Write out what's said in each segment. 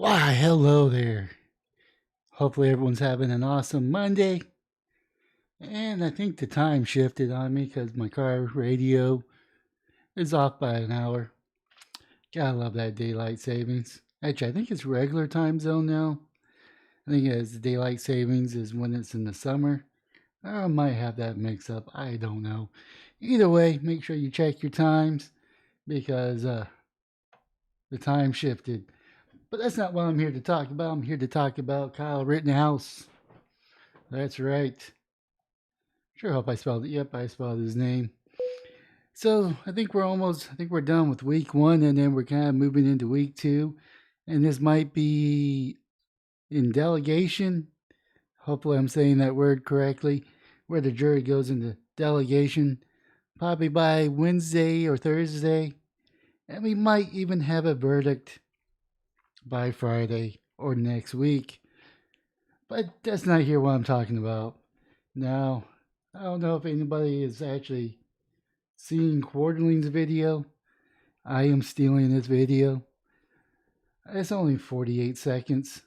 Why, hello there. Hopefully, everyone's having an awesome Monday. And I think the time shifted on me because my car radio is off by an hour. Gotta love that daylight savings. Actually, I think it's regular time zone now. I think it's daylight savings is when it's in the summer. I might have that mix up. I don't know. Either way, make sure you check your times because the time shifted. But that's not what I'm here to talk about. I'm here to talk about Kyle Rittenhouse. That's right. Sure hope I spelled it. Yep, I spelled his name. So I think we're done with week one, and then we're kind of moving into week two. And this might be in delegation. Hopefully, I'm saying that word correctly, where the jury goes into delegation, probably by Wednesday or Thursday. And we might even have a verdict by Friday or next week. But that's not here what I'm talking about. Now, I don't know if anybody is actually seeing Quarterling's video. I am stealing this video. It's only 48 seconds.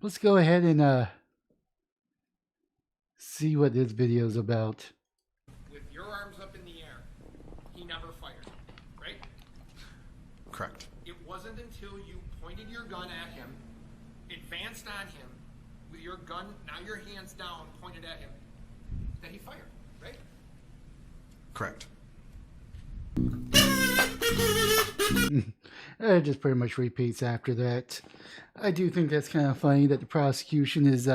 Let's go ahead and see what this video is about. With your arms up in the air, he never fired, right? Correct. It wasn't until you pointed your gun at him, advanced on him, with your gun, now your hands down, pointed at him, that he fired, right? Correct. It just pretty much repeats after that. I do think that's kind of funny that the prosecution is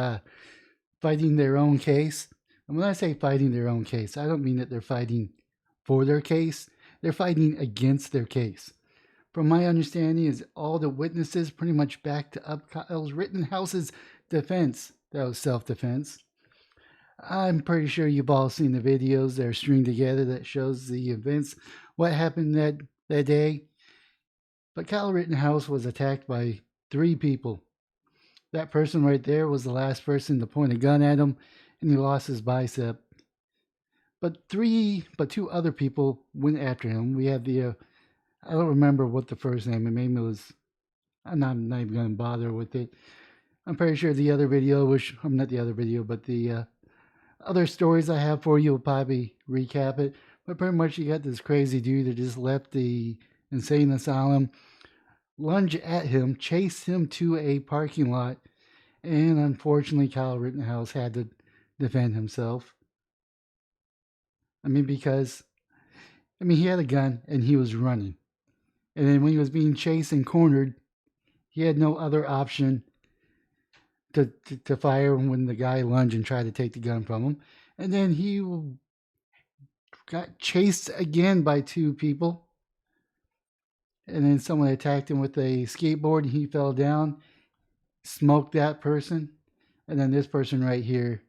fighting their own case. And when I say fighting their own case, I don't mean that they're fighting for their case. They're fighting against their case. From my understanding, is all the witnesses pretty much backed up Kyle Rittenhouse's defense. That was self-defense. I'm pretty sure you've all seen the videos that are stringed together that shows the events, what happened that day. But Kyle Rittenhouse was attacked by 3 people. That person right there was the last person to point a gun at him, and he lost his bicep. But 2 other people went after him. We had the, I don't remember what the first name, and maybe it was, I'm not even going to bother with it. I'm pretty sure the other video, not the other video, but the other stories I have for you will probably recap it. But pretty much you got this crazy dude that just left the insane asylum, lunged at him, chased him to a parking lot, and unfortunately Kyle Rittenhouse had to defend himself. Because he had a gun and he was running. And then when he was being chased and cornered, he had no other option to fire when the guy lunged and tried to take the gun from him. And then he got chased again by 2 people. And then someone attacked him with a skateboard and he fell down, smoked that person. And then this person right here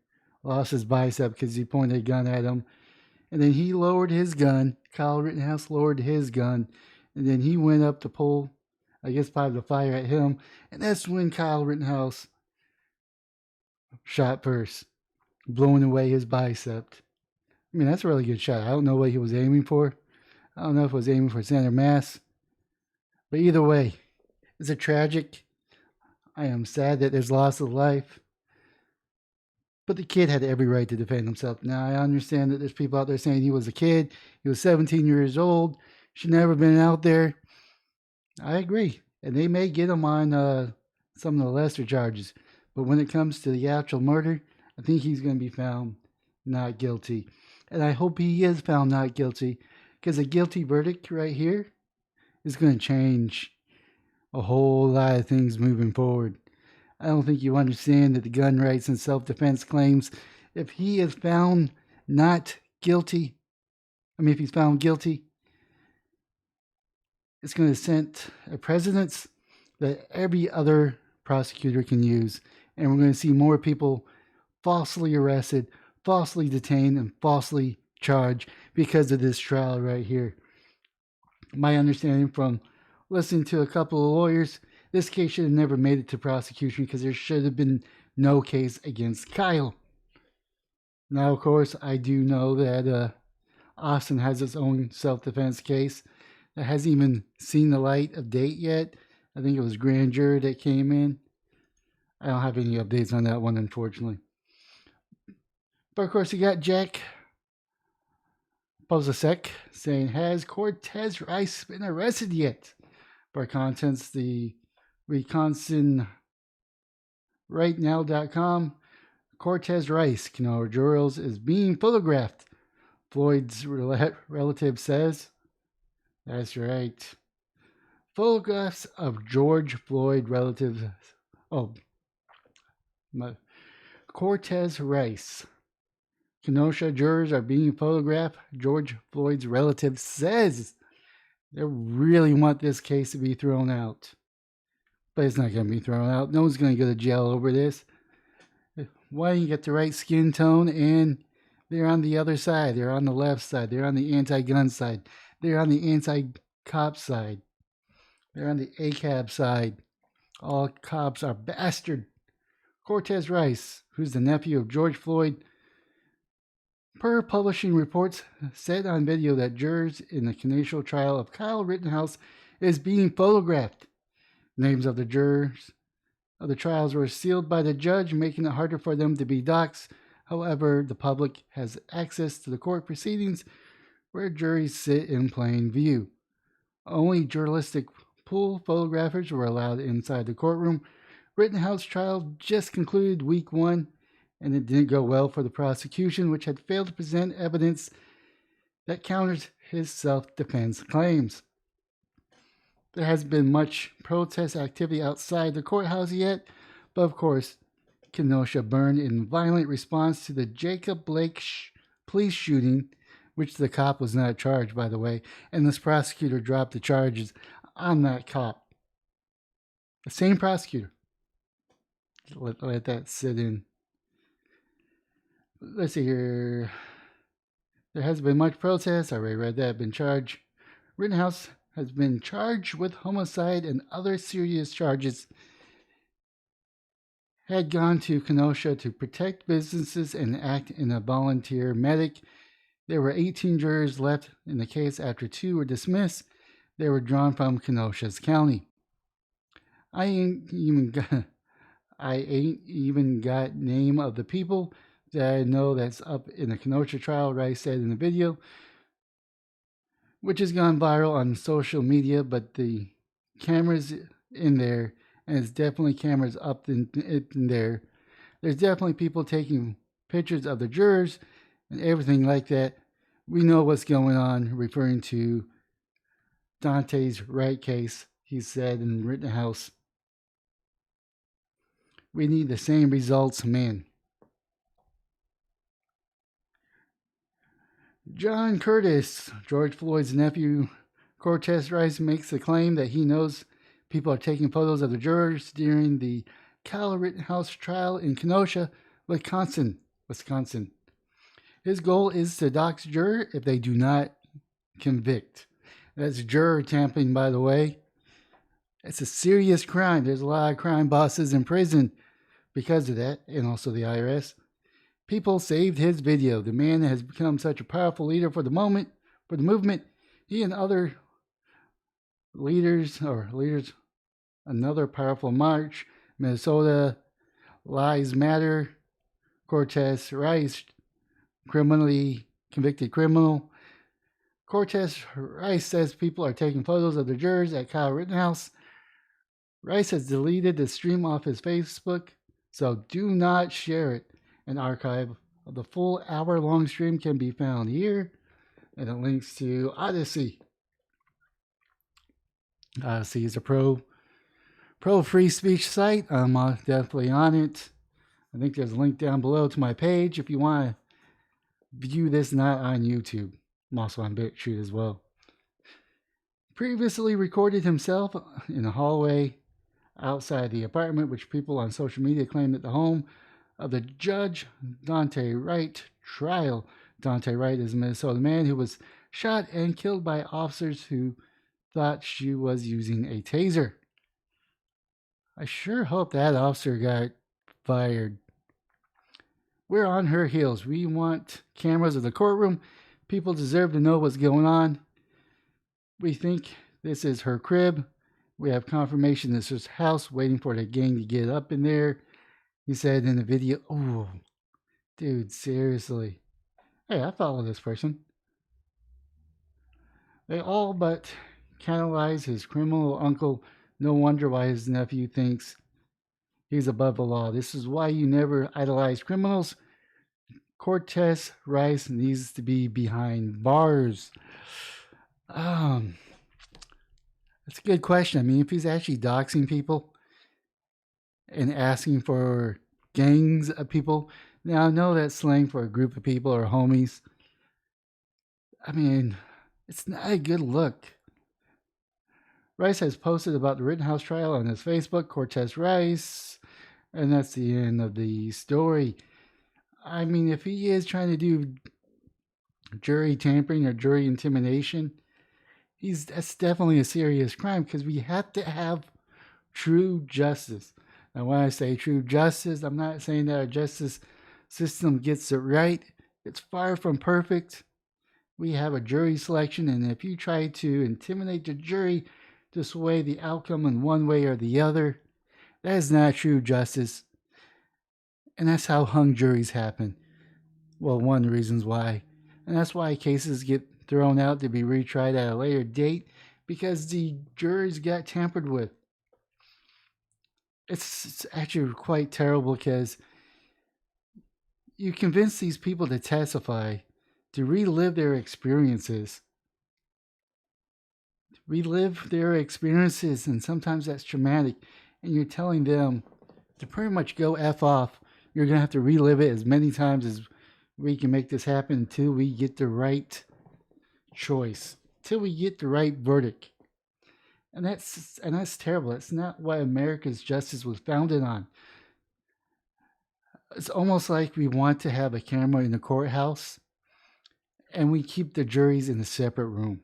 lost his bicep because he pointed a gun at him. And then he lowered his gun. Kyle Rittenhouse lowered his gun. And then he went up to pull, I guess probably to fire at him. And that's when Kyle Rittenhouse shot first, blowing away his bicep. That's a really good shot. I don't know what he was aiming for. I don't know if it was aiming for center mass. But either way, it's a tragic. I am sad that there's loss of life. But the kid had every right to defend himself. Now, I understand that there's people out there saying he was a kid. He was 17 years old. Should never have been out there. I agree. And they may get him on some of the lesser charges. But when it comes to the actual murder, I think he's going to be found not guilty. And I hope he is found not guilty. Because a guilty verdict right here is going to change a whole lot of things moving forward. I don't think you understand that the gun rights and self-defense claims, if he is found not guilty, if he's found guilty, it's going to set a precedent that every other prosecutor can use. And we're going to see more people falsely arrested, falsely detained, and falsely charged because of this trial right here. My understanding from listening to a couple of lawyers, this case should have never made it to prosecution because there should have been no case against Kyle. Now, of course, I do know that Austin has its own self-defense case that hasn't even seen the light of day yet. I think it was grand jury that came in. I don't have any updates on that one, unfortunately. But of course, you got Jack Pozasek saying, has Cortez Rice been arrested yet? By contents, the Wisconsin rightnow.com. Cortez Rice, Kenora Jurors, is being photographed. Floyd's relative says. That's right. Photographs of George Floyd relatives. Oh, Cortez Rice. Kenosha jurors are being photographed. George Floyd's relative says they really want this case to be thrown out. But it's not going to be thrown out. No one's going to go to jail over this. Why you get the right skin tone, and they're on the other side. They're on the left side. They're on the anti-gun side. They're on the anti-cop side. They're on the ACAB side. All cops are bastard. Cortez Rice, who's the nephew of George Floyd, per publishing reports, said on video that jurors in the Kenosha trial of Kyle Rittenhouse is being photographed. Names of the jurors of the trials were sealed by the judge, making it harder for them to be doxxed. However, the public has access to the court proceedings where juries sit in plain view. Only journalistic pool photographers were allowed inside the courtroom. Rittenhouse trial just concluded week 1, and it didn't go well for the prosecution, which had failed to present evidence that counters his self-defense claims. There hasn't been much protest activity outside the courthouse yet, but of course, Kenosha burned in violent response to the Jacob Blake police shooting, which the cop was not charged, by the way, and this prosecutor dropped the charges on that cop. The same prosecutor. Let that sit in. Let's see here. There hasn't been much protest. I already read that. Been charged. Rittenhouse has been charged with homicide and other serious charges. Had gone to Kenosha to protect businesses and act in a volunteer medic. There were 18 jurors left in the case after 2 were dismissed. They were drawn from Kenosha's county. I ain't even got name of the people that I know that's up in the Kenosha trial, Rice said in the video, which has gone viral on social media, but the cameras in there, and it's definitely cameras up in there. There's definitely people taking pictures of the jurors and everything like that. We know what's going on, referring to Dante's Wright case, he said in Rittenhouse. We need the same results, man. John Curtis, George Floyd's nephew, Cortez Rice, makes the claim that he knows people are taking photos of the jurors during the Kyle Rittenhouse trial in Kenosha, Wisconsin. His goal is to dox juror if they do not convict. That's juror tampering, by the way. It's a serious crime. There's a lot of crime bosses in prison because of that, and also the IRS. People saved his video. The man has become such a powerful leader for the movement. He and other leaders, another powerful march, Minnesota Lives Matter, Cortez Rice, criminally convicted criminal. Cortez Rice says people are taking photos of the jurors at Kyle Rittenhouse. Rice has deleted the stream off his Facebook, so do not share it. An archive of the full hour-long stream can be found here, and it links to Odyssey. Odyssey is a pro free speech site. I'm definitely on it. I think there's a link down below to my page if you want to view this not on YouTube. I'm also on BitChute as well. Previously recorded himself in a hallway outside the apartment, which people on social media claim that the home of the Judge Dante Wright trial. Dante Wright is a Minnesota man who was shot and killed by officers who thought she was using a taser. I sure hope that officer got fired. We're on her heels. We want cameras of the courtroom. People deserve to know what's going on. We think this is her crib. We have confirmation this is house waiting for the gang to get up in there. He said in the video, oh, dude, seriously. Hey, I follow this person. They all but canalize his criminal uncle. No wonder why his nephew thinks he's above the law. This is why you never idolize criminals. Cortez Rice needs to be behind bars. That's a good question. I mean, if he's actually doxing people and asking for gangs of people, now I know that's slang for a group of people or homies. I mean, it's not a good look. Rice has posted about the Rittenhouse trial on his Facebook, Cortez Rice, and that's the end of the story. I mean, if he is trying to do jury tampering or jury intimidation, that's definitely a serious crime because we have to have true justice. Now, when I say true justice, I'm not saying that our justice system gets it right. It's far from perfect. We have a jury selection, and if you try to intimidate the jury to sway the outcome in one way or the other, that is not true justice. And that's how hung juries happen. Well, one of the reasons why. And that's why cases get thrown out to be retried at a later date, because the juries got tampered with. It's actually quite terrible because you convince these people to testify, to relive their experiences. And sometimes that's traumatic. And you're telling them to pretty much go F off. You're going to have to relive it as many times as we can make this happen until we get the right choice, till we get the right verdict. And that's terrible. That's not what America's justice was founded on. It's almost like we want to have a camera in the courthouse and we keep the juries in a separate room.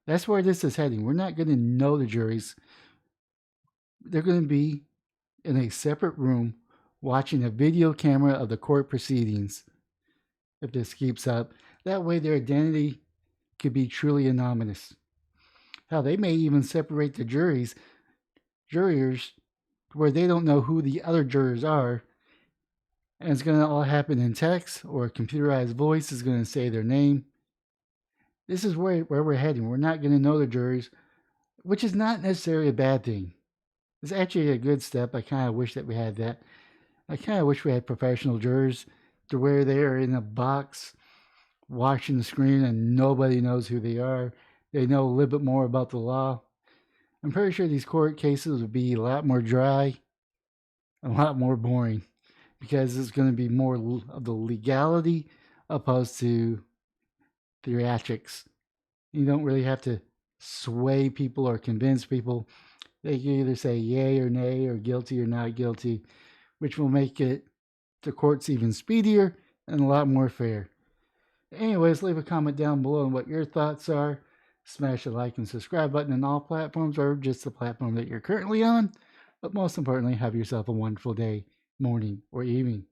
That's where this is heading. We're not going to know the juries. They're going to be in a separate room watching a video camera of the court proceedings. If this keeps up, that way their identity could be truly anonymous. Hell, they may even separate the jurors where they don't know who the other jurors are. And it's going to all happen in text, or a computerized voice is going to say their name. This is where we're heading. We're not going to know the jurors, which is not necessarily a bad thing. It's actually a good step. I kind of wish that we had that. I kind of wish we had professional jurors to where they are in a box watching the screen and nobody knows who they are. They know a little bit more about the law. I'm pretty sure these court cases would be a lot more dry, a lot more boring, because it's going to be more of the legality opposed to theatrics. You don't really have to sway people or convince people. They can either say yay or nay or guilty or not guilty, which will make it the courts even speedier and a lot more fair. Anyways, leave a comment down below on what your thoughts are. Smash the like and subscribe button on all platforms or just the platform that you're currently on. But most importantly, have yourself a wonderful day, morning, or evening.